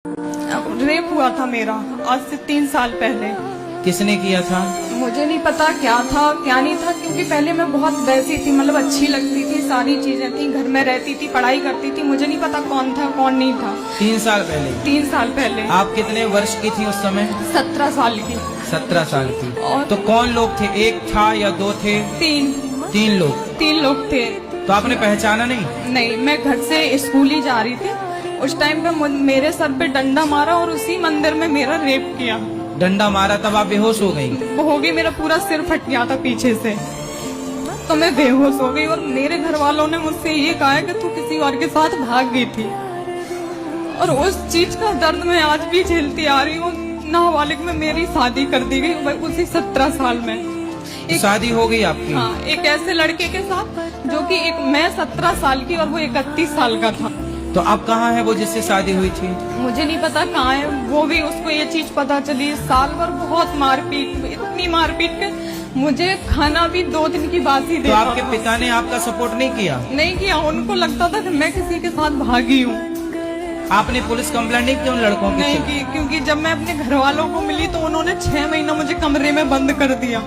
Rape हुआ था मेरा आज से 3 साल पहले। किसने किया था? मुझे नहीं पता क्या था क्या नहीं था, क्योंकि पहले मैं बहुत वैसी थी, मतलब अच्छी लगती थी, सारी चीजें थी, घर में रहती थी, पढ़ाई करती थी, मुझे नहीं पता कौन था कौन नहीं था। 3 साल पहले? 3 साल पहले। आप कितने वर्ष की थी उस समय? 17 साल की। 17 साल की। और तो कौन लोग थे? एक था या 2 थे? 3 लोग। 3 लोग थे। तो आपने पहचाना नहीं? नहीं, मैं घर से स्कूल ही जा रही थी, उस टाइम पे मेरे सर पे डंडा मारा और उसी मंदिर में मेरा रेप किया। डंडा मारा तब आप बेहोश हो गई? वो हो गई, मेरा पूरा सिर फट गया था पीछे से, तो मैं बेहोश हो गई। और मेरे घर वालों ने मुझसे ये कहा कि तू किसी और के साथ भाग गई थी, और उस चीज का दर्द मैं आज भी झेलती आ रही हूँ। नाबालिग में मेरी शादी कर दी गई उसी 17 साल में। शादी हो गई आपकी? हाँ, एक ऐसे लड़के के साथ जो कि मैं 17 साल की और वो 31 साल का था। तो अब कहाँ है वो जिससे शादी हुई थी? मुझे नहीं पता कहाँ है वो भी, उसको ये चीज पता चली। साल भर बहुत मारपीट, इतनी मारपीट के मुझे खाना भी 2 दिन की बात ही तो देता आपके था। पिता ने आपका सपोर्ट नहीं किया? नहीं किया, उनको लगता था कि मैं किसी के साथ भागी हूँ। आपने पुलिस कंप्लेंट नहीं की उन लड़कों की? नहीं की, क्योंकि जब मैं अपने घर वालों को मिली तो उन्होंने 6 महीना मुझे कमरे में बंद कर दिया,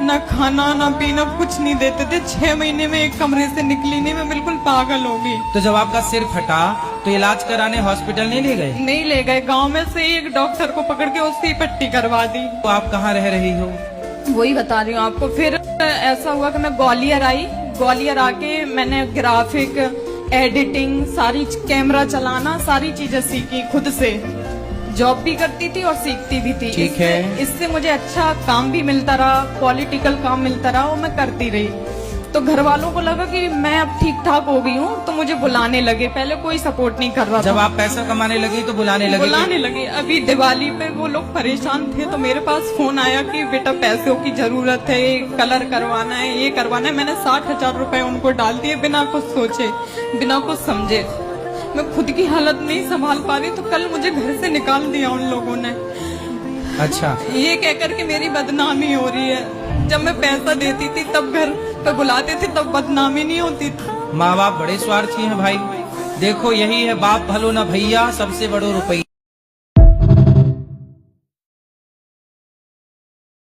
ना खाना ना पीना कुछ नहीं देते थे। 6 महीने में एक कमरे से निकली नहीं, मैं बिल्कुल पागल हो गई। तो जब आपका सिर फटा तो इलाज कराने हॉस्पिटल नहीं ले गए? नहीं ले गए, गांव में से एक डॉक्टर को पकड़ के उससे पट्टी करवा दी। तो आप कहाँ रह रही हो? वही बता रही हूँ आपको। फिर ऐसा हुआ कि मैं ग्वालियर आई, ग्वालियर आके मैंने ग्राफिक, एडिटिंग, सारी कैमरा चलाना, सारी चीजें सीखी खुद से। जॉब भी करती थी और सीखती भी थी। ठीक है। इससे मुझे अच्छा काम भी मिलता रहा, पॉलिटिकल काम मिलता रहा, और मैं करती रही। तो घर वालों को लगा कि मैं अब ठीक ठाक हो गई हूँ, तो मुझे बुलाने लगे। पहले कोई सपोर्ट नहीं कर रहा था। जब आप पैसा कमाने लगी तो बुलाने लगे? अभी दिवाली पे वो लोग परेशान थे, तो मेरे पास फोन आया कि बेटा पैसों की जरूरत है, कलर करवाना है, ये करवाना है। मैंने 60,000 रुपए उनको डाल दिए, बिना कुछ सोचे, बिना कुछ समझे। मैं खुद की हालत नहीं संभाल पा रही, तो कल मुझे घर से निकाल दिया उन लोगों ने। अच्छा। ये कहकर के मेरी बदनामी हो रही है। जब मैं पैसा देती थी तब घर पे बुलाते थे, तब बदनामी नहीं होती थी। माँ बाप बड़े स्वार्थी हैं भाई। देखो यही है, बाप भलो न भैया, सबसे बड़ो रुपया।